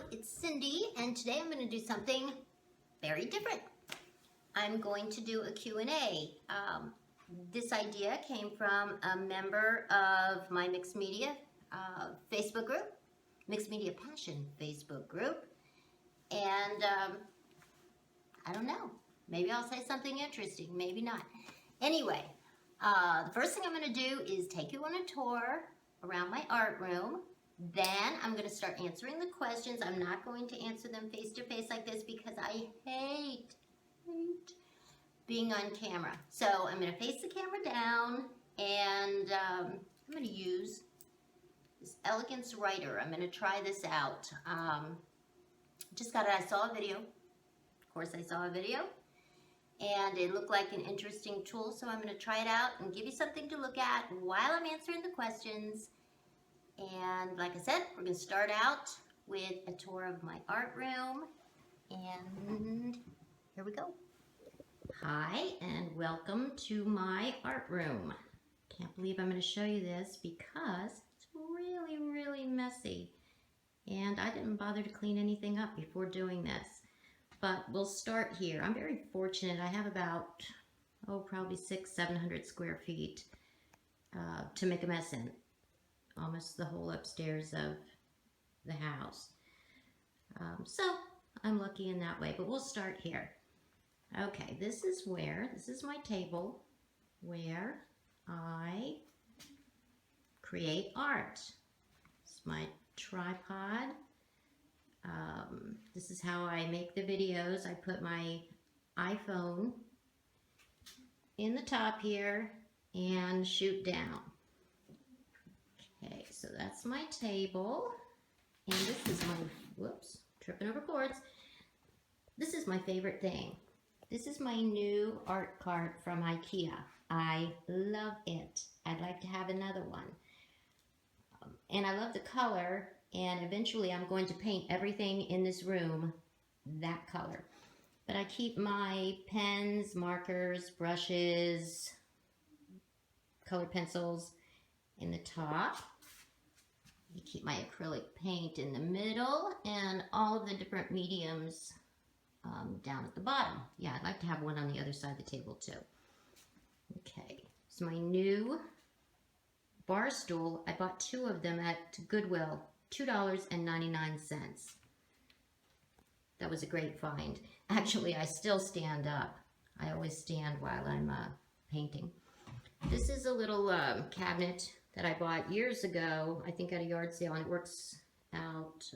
it's Cyndi, and today I'm going to do something very different. I'm going to do a Q&A. This idea came from a member of my Mixed Media Facebook group, Mixed Media Passion Facebook group, and I don't know, maybe I'll say something interesting, maybe not. Anyway, the first thing I'm going to do is take you on a tour around my art room. Then I'm going to start answering the questions. I'm not going to answer them face to face like this because I hate being on camera. So I'm going to face the camera down, and I'm going to use this Elegance Writer. I'm going to try this out. Just got it. I saw a video. Of course, I saw a video. And it looked like an interesting tool, so I'm going to try it out and give you something to look at while I'm answering the questions. And like I said, we're going to start out with a tour of my art room. And here we go. Hi, and welcome to my art room. Can't believe I'm going to show you this because it's really, really messy. And I didn't bother to clean anything up before doing this. But we'll start here. I'm very fortunate. I have about, probably 600-700 square feet to make a mess in. Almost the whole upstairs of the house. So I'm lucky in that way, but we'll start here. Okay, this is my table where I create art. It's my tripod. This is how I make the videos. I put my iPhone in the top here and shoot down. Okay, so that's my table, and this is my, whoops, tripping over cords. This is my favorite thing. This is my new art cart from IKEA. I love it. I'd like to have another one. And I love the color, and eventually I'm going to paint everything in this room that color. But I keep my pens, markers, brushes, colored pencils in the top. I keep my acrylic paint in the middle, and all of the different mediums down at the bottom. Yeah, I'd like to have one on the other side of the table too. Okay, so my new bar stool, I bought 2 of them at Goodwill, $2.99. That was a great find. Actually, I still stand up. I always stand while I'm painting. This is a little cabinet that I bought years ago, I think at a yard sale, and it works out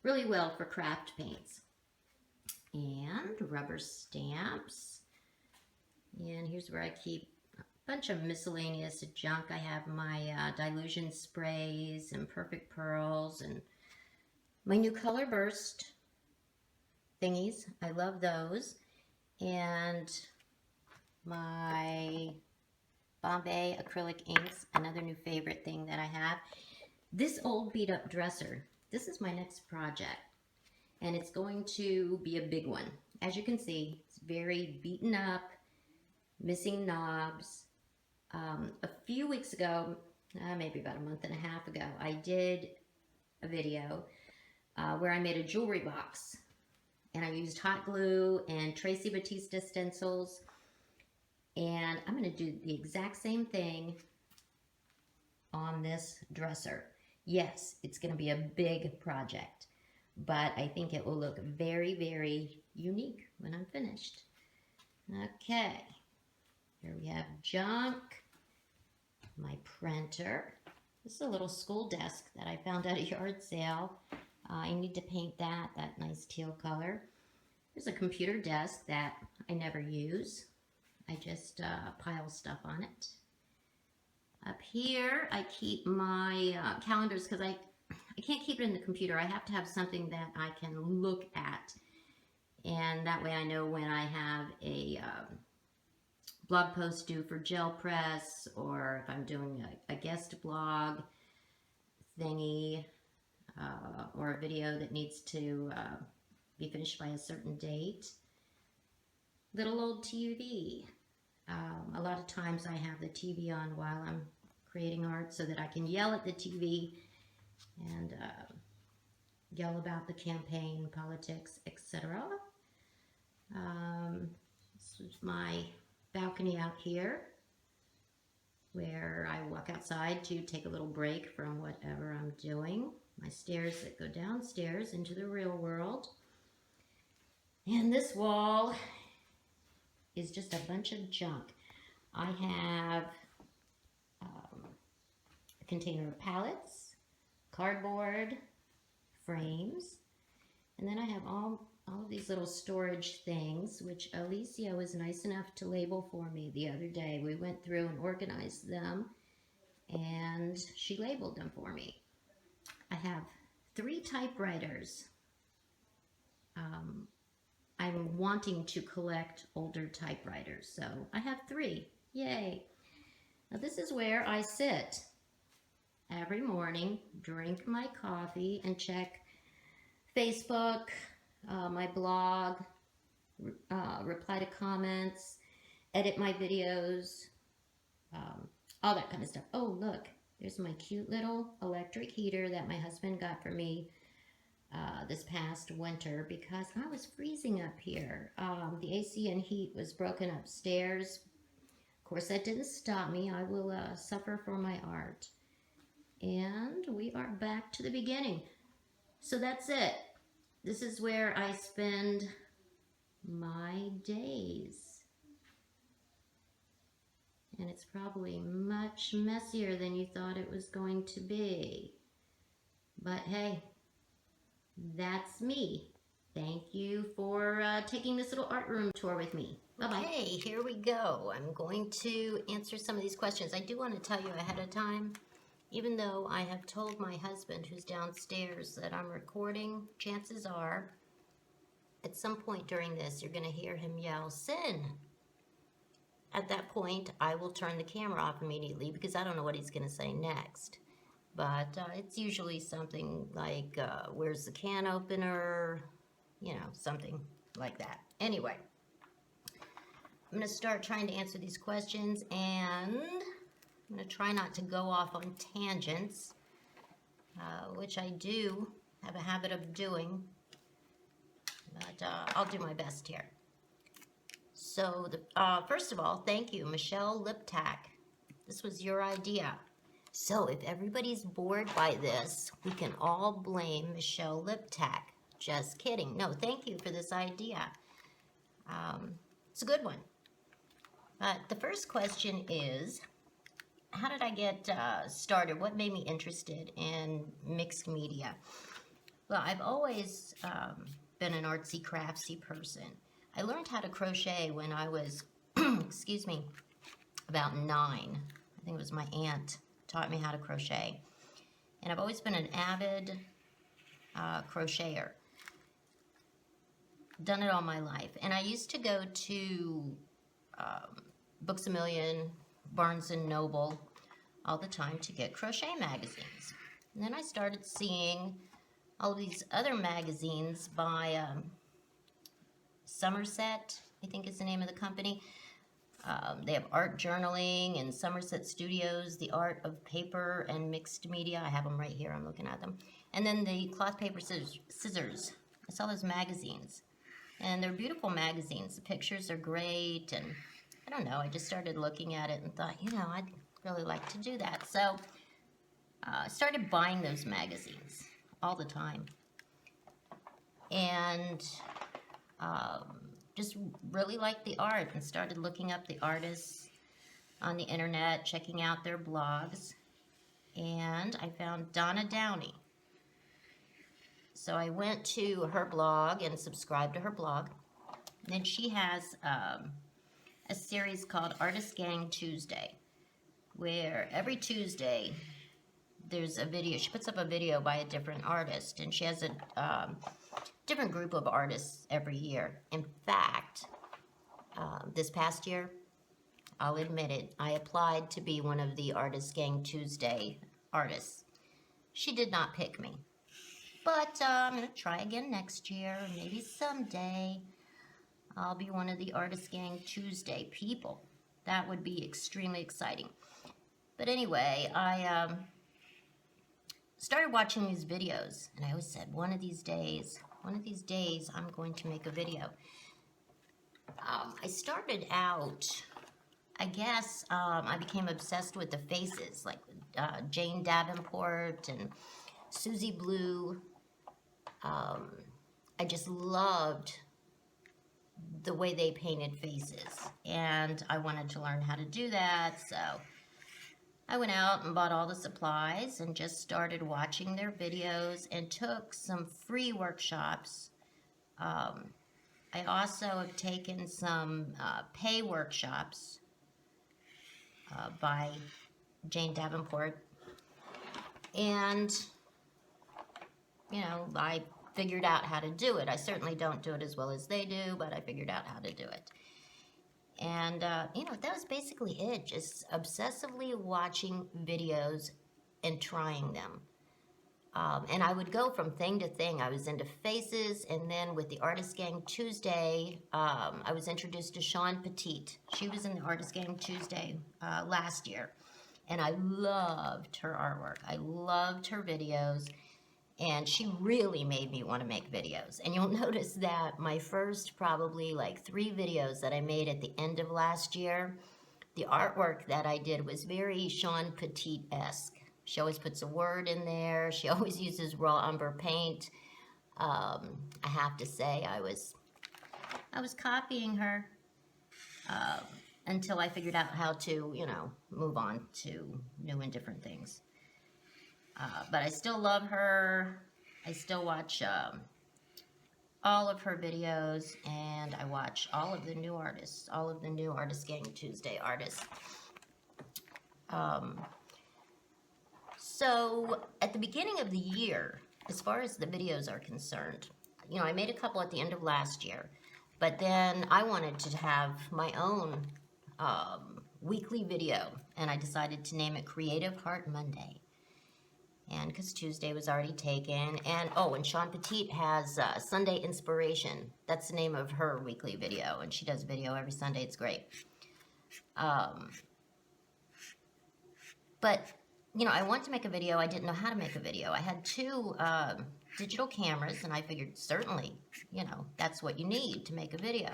really well for craft paints. And rubber stamps. And here's where I keep a bunch of miscellaneous junk. I have my dilution sprays and perfect pearls and my new color burst thingies. I love those. And my Bombay acrylic inks, another new favorite thing that I have. This old beat up dresser, this is my next project, and it's going to be a big one. As you can see, it's very beaten up, missing knobs. A few weeks ago, maybe about a month and a half ago, I did a video where I made a jewelry box, and I used hot glue and Tracy Bautista stencils. And I'm going to do the exact same thing on this dresser. Yes, it's going to be a big project, but I think it will look very, very unique when I'm finished. Okay, here we have junk, my printer. This is a little school desk that I found at a yard sale. I need to paint that nice teal color. There's a computer desk that I never use. I just pile stuff on it. Up here, I keep my calendars because I can't keep it in the computer. I have to have something that I can look at. And that way I know when I have a blog post due for Gel Press, or if I'm doing a guest blog thingy, or a video that needs to be finished by a certain date. Little old TV. A lot of times I have the TV on while I'm creating art so that I can yell at the TV and yell about the campaign, politics, etc. This is my balcony out here, where I walk outside to take a little break from whatever I'm doing. My stairs that go downstairs into the real world. And this wall is just a bunch of junk. I have a container of pallets, cardboard, frames, and then I have all of these little storage things, which Alicia was nice enough to label for me the other day. We went through and organized them, and she labeled them for me. I have 3 typewriters. I'm wanting to collect older typewriters, so I have 3. Yay! Now this is where I sit every morning, drink my coffee, and check Facebook, my blog, reply to comments, edit my videos, all that kind of stuff. Oh, look, there's my cute little electric heater that my husband got for me this past winter because I was freezing up here. The AC and heat was broken upstairs. Of course, that didn't stop me. I will suffer for my art. And we are back to the beginning. So that's it. This is where I spend my days. And it's probably much messier than you thought it was going to be. But hey, that's me. Thank you for taking this little art room tour with me. Bye-bye. Okay, here we go. I'm going to answer some of these questions. I do want to tell you ahead of time, even though I have told my husband who's downstairs that I'm recording, chances are at some point during this you're going to hear him yell, "Sin!" At that point, I will turn the camera off immediately because I don't know what he's going to say next. But it's usually something like, where's the can opener? You know, something like that. Anyway, I'm going to start trying to answer these questions, and I'm going to try not to go off on tangents, which I do have a habit of doing, but I'll do my best here. So, first of all, thank you, Michelle Liptak. This was your idea. So, if everybody's bored by this, we can all blame Michelle Liptak. Just kidding. No, thank you for this idea. It's a good one. But the first question is, how did I get started? What made me interested in mixed media? Well, I've always been an artsy, craftsy person. I learned how to crochet when I was, excuse me, about 9. I think it was my aunt taught me how to crochet. And I've always been an avid crocheter. Done it all my life. And I used to go to Books A Million, Barnes and Noble all the time to get crochet magazines. And then I started seeing all of these other magazines by Somerset, I think is the name of the company. They have art journaling and Somerset Studios, the art of paper and mixed media. I have them right here, I'm looking at them. And then the cloth paper scissors. I saw those magazines. And they're beautiful magazines. The pictures are great, and I don't know, I just started looking at it and thought, you know, I'd really like to do that. So I started buying those magazines all the time. And just really liked the art and started looking up the artists on the internet, checking out their blogs. And I found Donna Downey. So I went to her blog and subscribed to her blog. And then she has a series called Artist Gang Tuesday, where every Tuesday there's a video. She puts up a video by a different artist, and she has a different group of artists every year. In fact, this past year, I'll admit it, I applied to be one of the Artist Gang Tuesday artists. She did not pick me. But I'm going to try again next year. Maybe someday I'll be one of the Artist Gang Tuesday people. That would be extremely exciting. But anyway, I started watching these videos, and I always said, one of these days, I'm going to make a video. I started out, I guess, I became obsessed with the faces, like Jane Davenport and Susie Blue. I just loved the way they painted faces, and I wanted to learn how to do that, so I went out and bought all the supplies and just started watching their videos and took some free workshops. I also have taken some pay workshops by Jane Davenport, and you know, I figured out how to do it. I certainly don't do it as well as they do, but I figured out how to do it. And, you know, that was basically it. Just obsessively watching videos and trying them. And I would go from thing to thing. I was into faces, and then with the Artist Gang Tuesday, I was introduced to Shawn Petite. She was in the Artist Gang Tuesday last year. And I loved her artwork. I loved her videos. And she really made me want to make videos. And you'll notice that my first probably like 3 videos that I made at the end of last year, the artwork that I did was very Shawn Petite-esque. She always puts a word in there. She always uses raw umber paint. I have to say I was copying her until I figured out how to, you know, move on to new and different things. But I still love her. I still watch all of her videos, and I watch all of the new artists, all of the new Artist Gang Tuesday artists. So at the beginning of the year, as far as the videos are concerned, you know, I made a couple at the end of last year, but then I wanted to have my own weekly video, and I decided to name it Creative Heart Monday. And because Tuesday was already taken. And, oh, and Shawn Petite has Sunday Inspiration. That's the name of her weekly video. And she does video every Sunday. It's great. But, you know, I wanted to make a video. I didn't know how to make a video. I had 2 digital cameras, and I figured certainly, you know, that's what you need to make a video.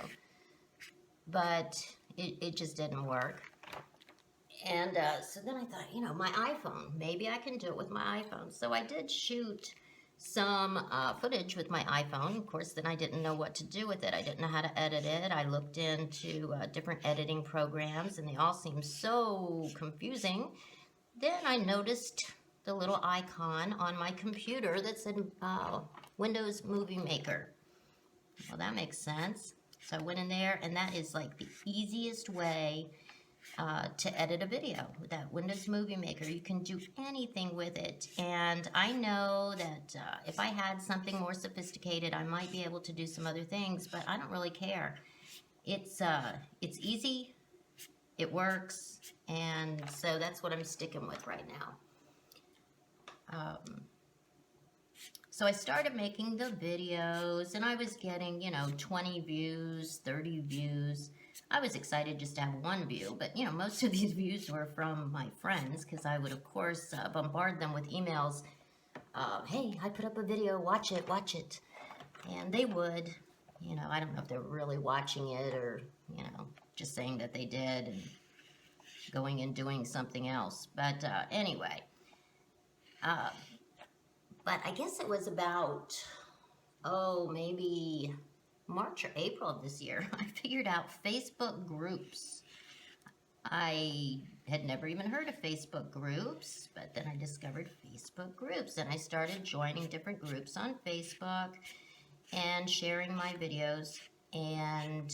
But it just didn't work. And so then I thought, you know, my iPhone, maybe I can do it with my iPhone. So I did shoot some footage with my iPhone. Of course, then I didn't know what to do with it. I didn't know how to edit it. I looked into different editing programs, and they all seemed so confusing. Then I noticed the little icon on my computer that said Windows Movie Maker. Well, that makes sense. So I went in there, and that is like the easiest way to edit a video with that Windows Movie Maker. You can do anything with it, and I know that if I had something more sophisticated, I might be able to do some other things, but I don't really care. It's easy, it works, and so that's what I'm sticking with right now. So I started making the videos, and I was getting, you know, 20 views, 30 views. I was excited just to have 1 view, but, you know, most of these views were from my friends, because I would, of course, bombard them with emails. Hey, I put up a video, watch it. And they would, you know, I don't know if they were really watching it or, you know, just saying that they did and going and doing something else. But anyway, but I guess it was about, maybe March or April of this year, I figured out Facebook groups. I had never even heard of Facebook groups, but then I discovered Facebook groups, and I started joining different groups on Facebook and sharing my videos, and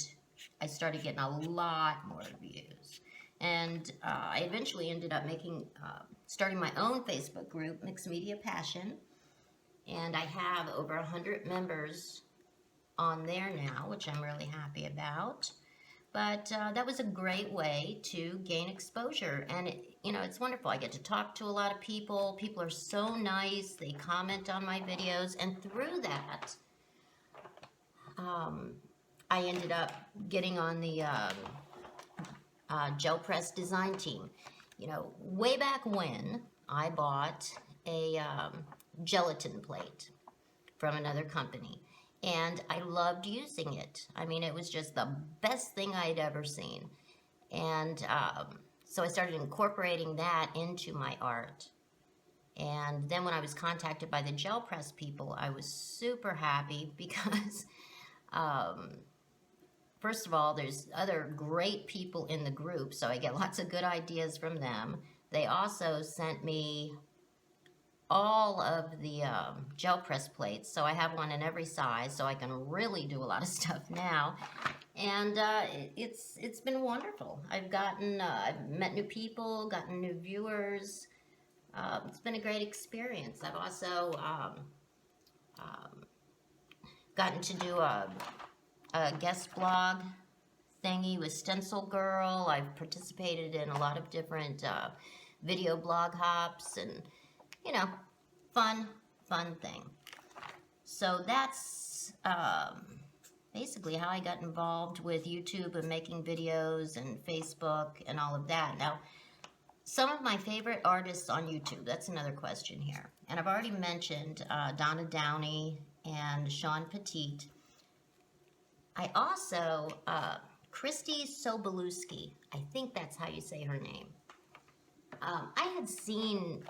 I started getting a lot more views. And I eventually ended up starting my own Facebook group, Mixed Media Passion, and I have over 100 members on there now, which I'm really happy about. But that was a great way to gain exposure, and it's wonderful. I get to talk to a lot of people. People are so nice. They comment on my videos, and through that, I ended up getting on the gel press design team. Way back when, I bought a gelatin plate from another company, and I loved using it. I mean, it was just the best thing I'd ever seen. And so I started incorporating that into my art. And then when I was contacted by the gel press people, I was super happy because, first of all, there's other great people in the group, so I get lots of good ideas from them. They also sent me all of the gel press plates, so I have one in every size, so I can really do a lot of stuff now. And it's been wonderful. I've met new people, gotten new viewers. It's been a great experience. I've also gotten to do a guest blog thingy with Stencil Girl. I've participated in a lot of different video blog hops, and you know, fun thing. So that's basically how I got involved with YouTube and making videos and Facebook and all of that. Now, some of my favorite artists on YouTube, that's another question here. And I've already mentioned Donna Downey and Sean Petit. I also, Christy Sobolewski, I think that's how you say her name. I had seen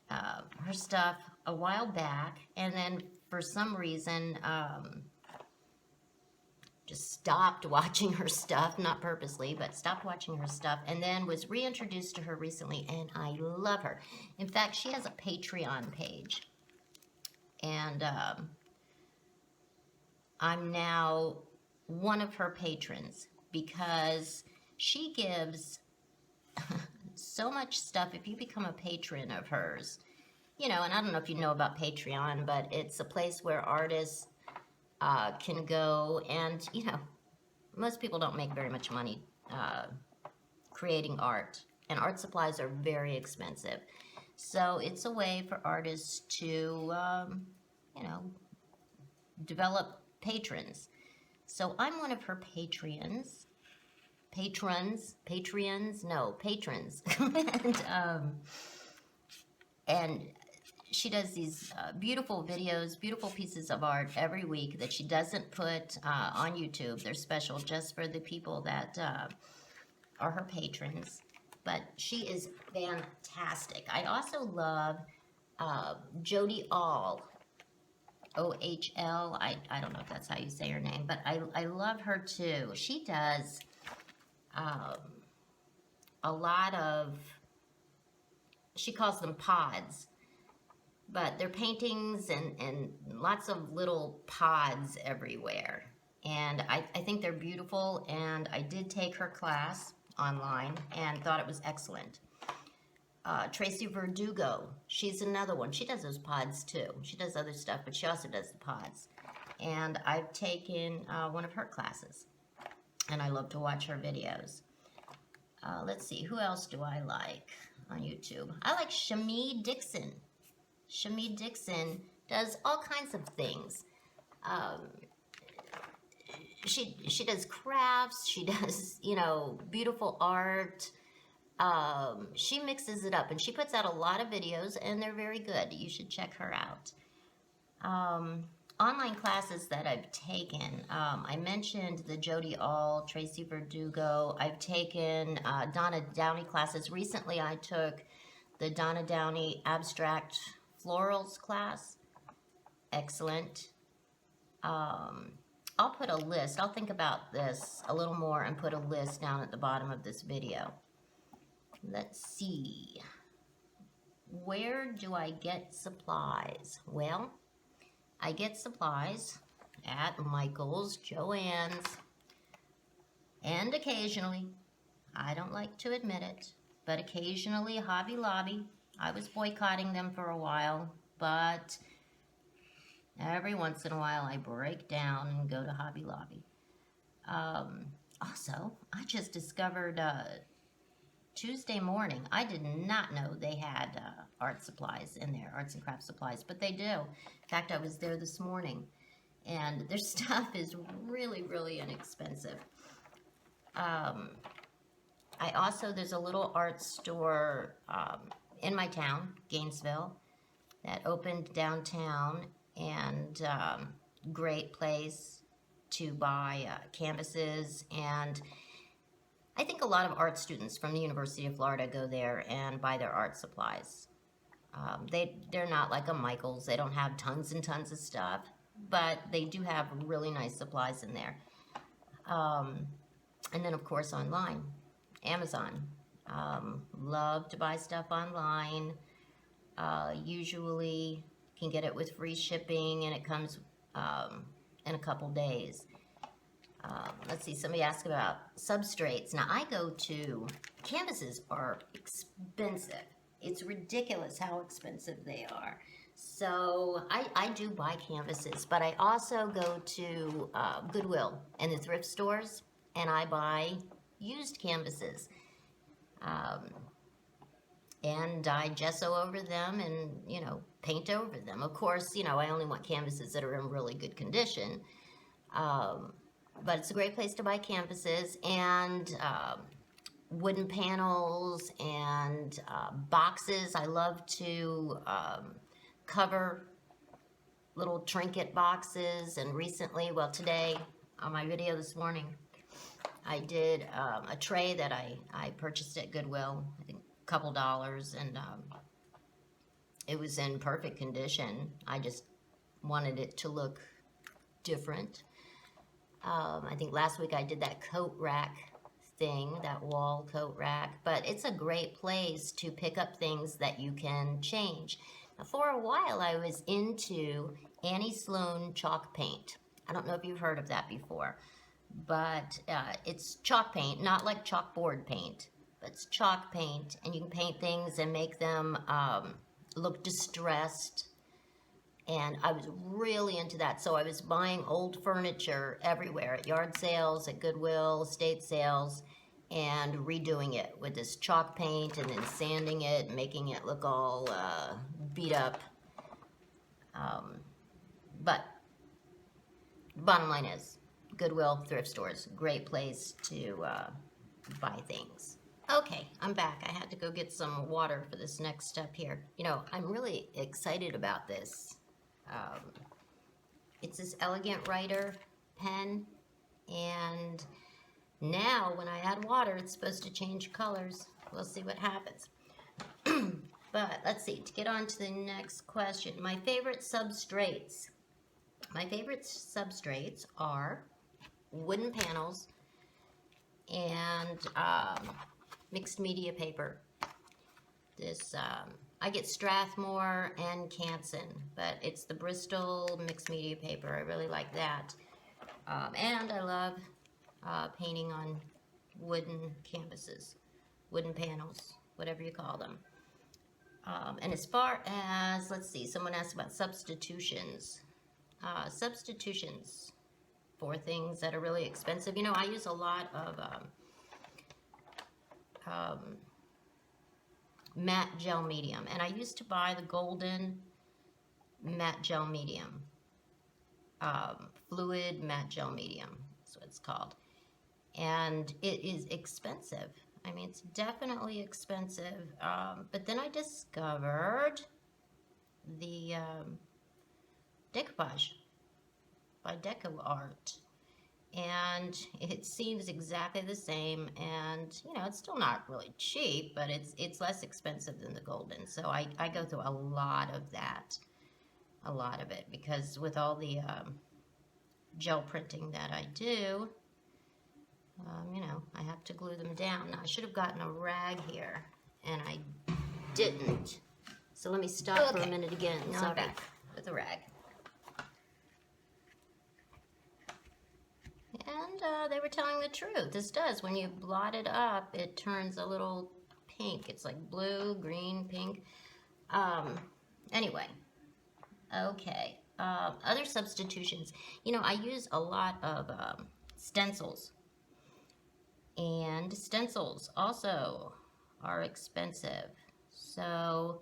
her stuff a while back, and then for some reason, just stopped watching her stuff, not purposely, but stopped watching her stuff, and then was reintroduced to her recently, and I love her. In fact, she has a Patreon page, and I'm now one of her patrons because she gives so much stuff. If you become a patron of hers, you know, and I don't know if you know about Patreon, but it's a place where artists can go, and you know, most people don't make very much money creating art, and art supplies are very expensive. So it's a way for artists to, you know, develop patrons. So I'm one of her patrons. And she does these beautiful videos, beautiful pieces of art every week that she doesn't put on YouTube. They're special just for the people that are her patrons. But she is fantastic. I also love Jodi Ohl, O-H-L. I don't know if that's how you say her name, but I love her too. She does a lot of, she calls them pods, but they're paintings and lots of little pods everywhere. And I think they're beautiful, and I did take her class online and thought it was excellent. Tracy Verduga, she's another one. She does those pods too. She does other stuff, but she also does the pods. And I've taken one of her classes, and I love to watch her videos. Let's see, who else do I like on YouTube? I like Schmitt Dixon. Schmitt Dixon does all kinds of things. She does crafts. She does, you know, beautiful art. She mixes it up, and she puts out a lot of videos, and they're very good. You should check her out. Online classes that I've taken, I mentioned the Jodi Ohl, Tracy Verduga. I've taken Donna Downey classes. Recently, I took the Donna Downey Abstract Florals class. Excellent. I'll put a list. I'll think about this a little more and put a list down at the bottom of this video. Let's see. Where do I get supplies? Well, I get supplies at Michael's, Joann's, and occasionally, I don't like to admit it, but occasionally Hobby Lobby. I was boycotting them for a while, but every once in a while I break down and go to Hobby Lobby. Also, I just discovered Tuesday morning, I did not know they had art supplies in there, arts and crafts supplies, but they do. In fact, I was there this morning, and their stuff is really, really inexpensive. I also, there's a little art store in my town, Gainesville, that opened downtown, and great place to buy canvases. And I think a lot of art students from the University of Florida go there and buy their art supplies. They're not like a Michael's. They don't have tons and tons of stuff, but they do have really nice supplies in there. And then, of course, online, Amazon. Love to buy stuff online. Usually can get it with free shipping, and it comes in a couple days. Let's see, somebody asked about substrates. Now, canvases are expensive. It's ridiculous how expensive they are. So I do buy canvases, but I also go to Goodwill and the thrift stores, and I buy used canvases. And I gesso over them and, paint over them. Of course, I only want canvases that are in really good condition. But it's a great place to buy canvases and wooden panels and boxes. I love to cover little trinket boxes. And recently, well, today, on my video this morning, I did a tray that I purchased at Goodwill, I think a couple dollars, and it was in perfect condition. I just wanted it to look different. I think last week I did that coat rack thing, that wall coat rack, but it's a great place to pick up things that you can change. Now, for a while I was into Annie Sloan chalk paint. I don't know if you've heard of that before, but it's chalk paint, not like chalkboard paint, but it's chalk paint, and you can paint things and make them look distressed. And I was really into that. So I was buying old furniture everywhere, at yard sales, at Goodwill, estate sales, and redoing it with this chalk paint and then sanding it and making it look all beat up. But bottom line is, Goodwill, thrift stores, great place to buy things. Okay, I'm back. I had to go get some water for this next step here. I'm really excited about this. It's this Elegant Writer pen, and now when I add water, it's supposed to change colors. We'll see what happens. But let's see, to get on to the next question. My favorite substrates. My favorite substrates are wooden panels and mixed media paper. This I get Strathmore and Canson, but it's the Bristol mixed media paper. I really like that. And I love painting on wooden canvases, wooden panels, whatever you call them. And as far as, let's see, someone asked about substitutions. Substitutions for things that are really expensive. I use a lot of matte gel medium, and I used to buy the golden matte gel medium, fluid matte gel medium, that's what it's called, and it is expensive. I mean, it's definitely expensive, but then I discovered the decoupage by CeeCeeArt, and it seems exactly the same, and it's still not really cheap, but it's less expensive than the golden. So I go through a lot of it, because with all the gel printing that I do, I have to glue them down. Now, I should have gotten a rag here, and I didn't. So let me stop for a minute again. Now I'm back with a rag. And they were telling the truth. This does. When you blot it up, it turns a little pink. It's like blue, green, pink. Anyway. Okay. Other substitutions. I use a lot of stencils. And stencils also are expensive. So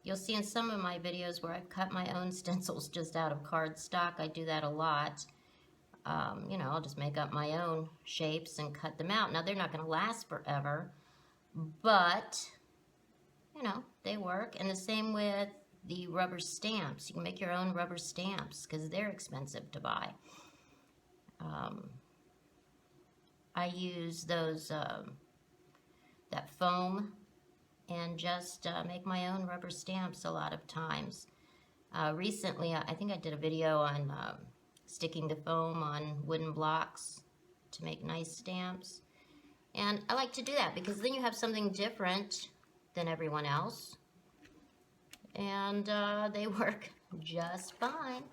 you'll see in some of my videos where I've cut my own stencils just out of cardstock. I do that a lot. I'll just make up my own shapes and cut them out. Now, they're not going to last forever, but, they work. And the same with the rubber stamps. You can make your own rubber stamps because they're expensive to buy. I use those, that foam, and just make my own rubber stamps a lot of times. Recently, I think I did a video on sticking the foam on wooden blocks to make nice stamps. And I like to do that because then you have something different than everyone else. And they work just fine.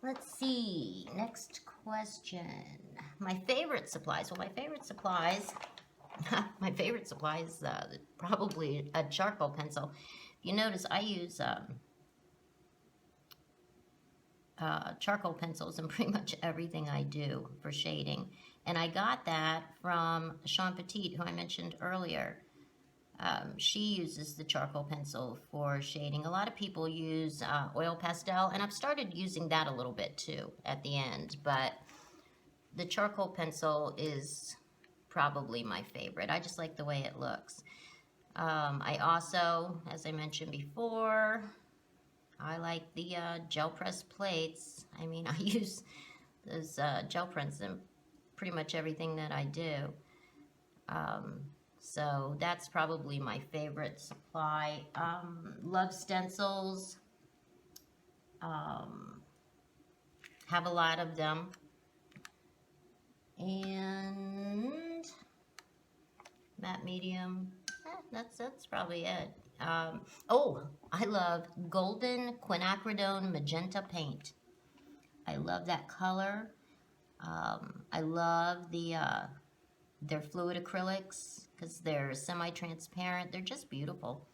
Let's see, next question. My favorite supplies. Well, my favorite supplies, my favorite supply is probably a charcoal pencil. If you notice, I use charcoal pencils in pretty much everything I do for shading. And I got that from Sean Petit, who I mentioned earlier. She uses the charcoal pencil for shading. A lot of people use oil pastel, and I've started using that a little bit too at the end, but the charcoal pencil is probably my favorite. I just like the way it looks. I also, as I mentioned before, I like the gel press plates. I mean, I use those gel prints in pretty much everything that I do. So that's probably my favorite supply. Love stencils. Have a lot of them. And matte medium. That's probably it. Oh, I love golden quinacridone magenta paint. I love that color. I love their fluid acrylics because they're semi-transparent. They're just beautiful.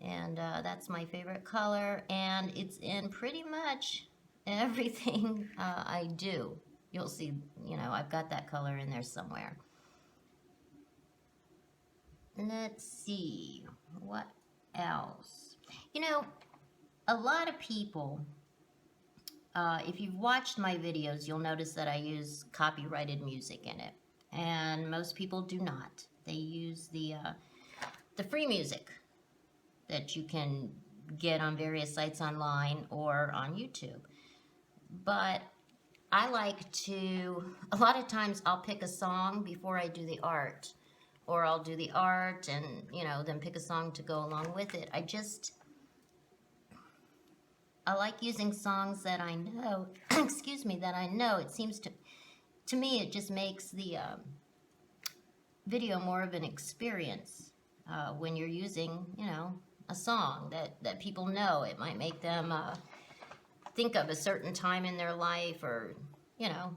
And that's my favorite color. And it's in pretty much everything I do. You'll see, you know, I've got that color in there somewhere. Let's see, what else? You know, a lot of people, if you've watched my videos, you'll notice that I use copyrighted music in it. And most people do not. They use the free music that you can get on various sites online or on YouTube. But I like to, a lot of times I'll pick a song before I do the art. Or I'll do the art and, you know, then pick a song to go along with it. I like using songs that I know, excuse me, that I know. It seems to me, it just makes the video more of an experience when you're using, you know, a song that people know. It might make them think of a certain time in their life, or, you know.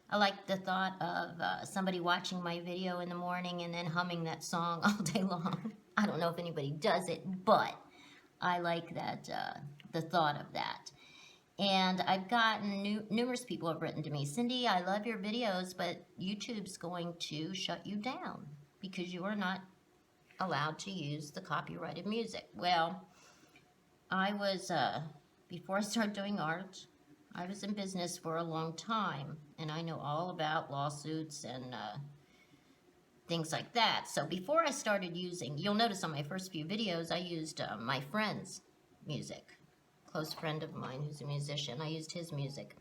I like the thought of somebody watching my video in the morning and then humming that song all day long. I don't know if anybody does it, but I like that, the thought of that. And I've gotten numerous people have written to me, Cyndi, I love your videos, but YouTube's going to shut you down because you are not allowed to use the copyrighted music. Well, I was, before I started doing art, I was in business for a long time, and I know all about lawsuits and things like that. So before I started using, you'll notice on my first few videos, I used my friend's music. Close friend of mine who's a musician, I used his music.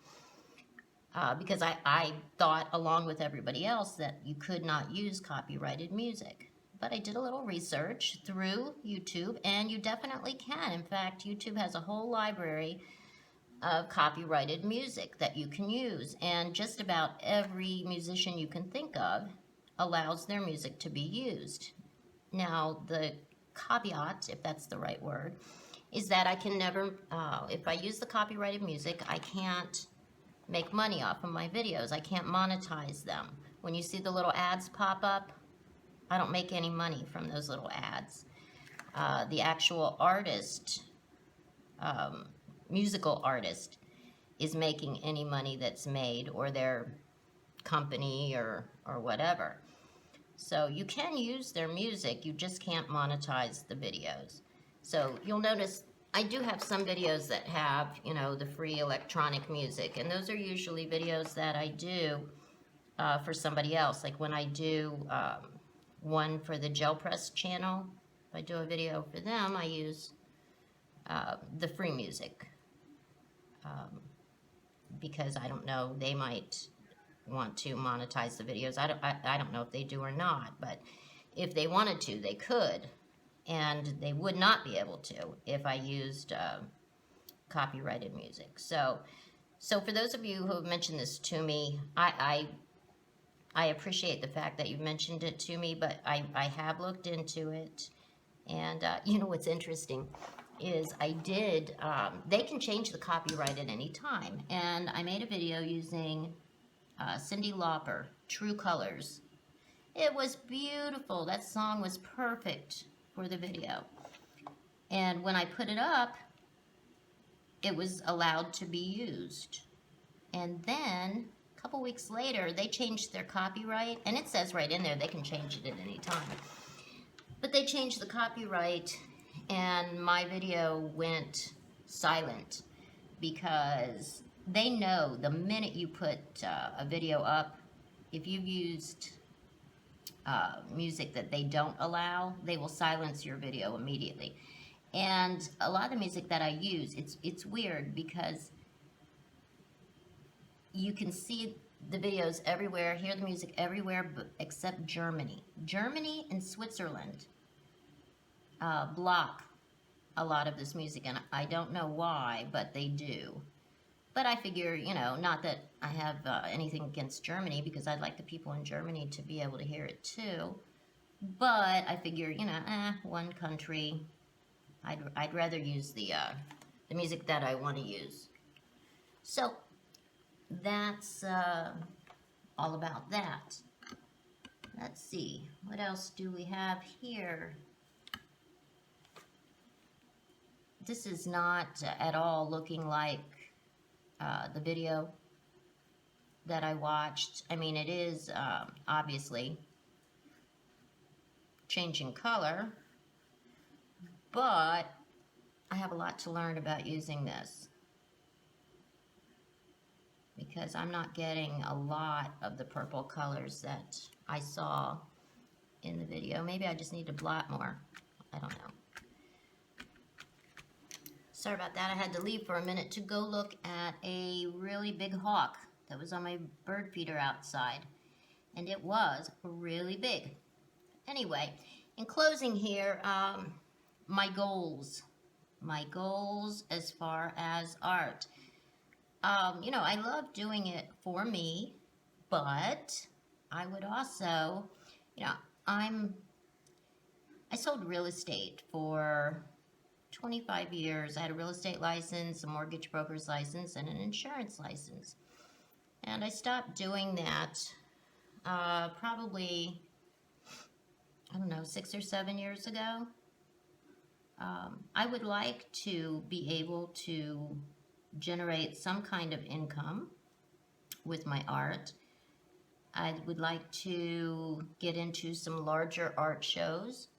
Because I thought, along with everybody else, that you could not use copyrighted music. But I did a little research through YouTube, and you definitely can. In fact, YouTube has a whole library of copyrighted music that you can use, and just about every musician you can think of allows their music to be used. Now, the caveat, if that's the right word, is that I can never, if I use the copyrighted music, I can't make money off of my videos. I can't monetize them. When you see the little ads pop up, I don't make any money from those little ads. The actual artist, musical artist, is making any money that's made, or their company or whatever. So you can use their music, you just can't monetize the videos. So you'll notice I do have some videos that have, you know, the free electronic music, and those are usually videos that I do for somebody else. Like when I do one for the Gel Press channel, I do a video for them, I use the free music. Because I don't know, they might want to monetize the videos. I don't know if they do or not, but if they wanted to, they could. And they would not be able to if I used copyrighted music. So for those of you who have mentioned this to me, I appreciate the fact that you've mentioned it to me, but I have looked into it. And you know what's interesting is I did, they can change the copyright at any time. And I made a video using Cyndi Lauper, True Colors. It was beautiful. That song was perfect for the video. And when I put it up, it was allowed to be used. And then a couple weeks later, they changed their copyright, and it says right in there they can change it at any time. But they changed the copyright, and my video went silent because they know the minute you put a video up, if you've used music that they don't allow, they will silence your video immediately. And a lot of the music that I use, it's weird because you can see the videos everywhere, hear the music everywhere except Germany. Germany and Switzerland block a lot of this music, and I don't know why, but they do. But I figure, you know, not that I have anything against Germany, because I'd like the people in Germany to be able to hear it too. But I figure, you know, one country, I'd rather use the music that I want to use. So that's all about that. Let's see, what else do we have here? This is not at all looking like the video that I watched. I mean, it is obviously changing color, but I have a lot to learn about using this because I'm not getting a lot of the purple colors that I saw in the video. Maybe I just need to blot more. I don't know. Sorry about that. I had to leave for a minute to go look at a really big hawk that was on my bird feeder outside. And it was really big. Anyway, in closing here, my goals. My goals as far as art. You know, I love doing it for me, but I would also, you know, I sold real estate for 25 years. I had a real estate license, a mortgage broker's license, and an insurance license. And I stopped doing that probably, I don't know, 6 or 7 years ago. I would like to be able to generate some kind of income with my art. I would like to get into some larger art shows,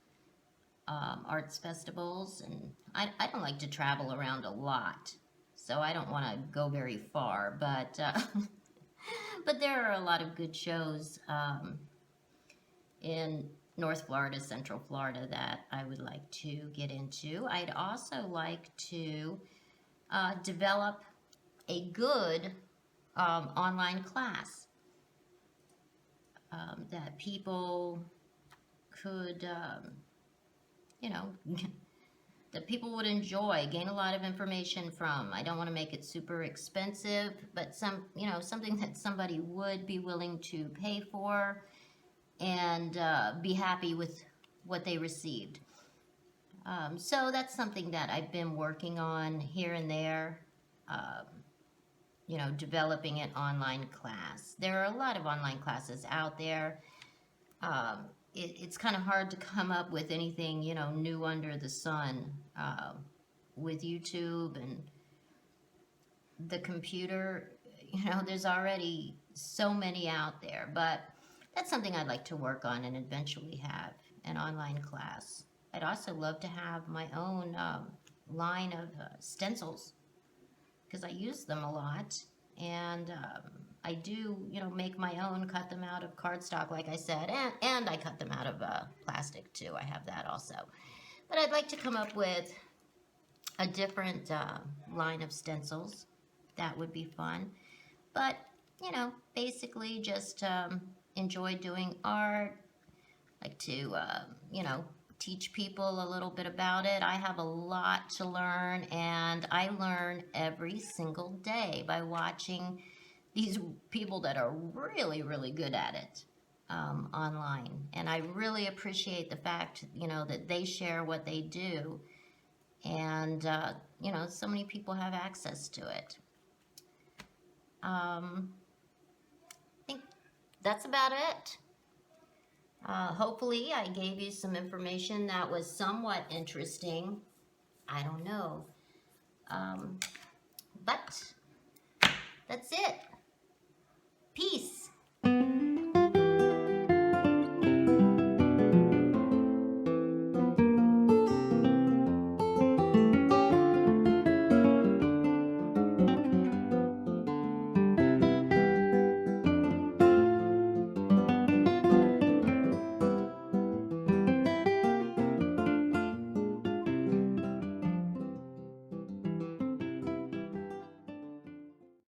arts festivals, and I don't like to travel around a lot, so I don't want to go very far, but but there are a lot of good shows in North Florida, Central Florida that I would like to get into. I'd also like to develop a good online class that people could, you know, that people would enjoy, gain a lot of information from. I don't want to make it super expensive, but you know, something that somebody would be willing to pay for and be happy with what they received. So that's something that I've been working on here and there, you know, developing an online class. There are a lot of online classes out there. It's kind of hard to come up with anything, you know, new under the sun with YouTube and the computer. You know, there's already so many out there, but that's something I'd like to work on and eventually have an online class. I'd also love to have my own line of stencils because I use them a lot, and I do, you know, make my own, cut them out of cardstock, like I said, and I cut them out of plastic too. I have that also. But I'd like to come up with a different line of stencils. That would be fun. But, you know, basically just enjoy doing art. Like to, you know, teach people a little bit about it. I have a lot to learn, and I learn every single day by watching these people that are really, really good at it online. And I really appreciate the fact, you know, that they share what they do. And, you know, so many people have access to it. I think that's about it. Hopefully I gave you some information that was somewhat interesting. I don't know.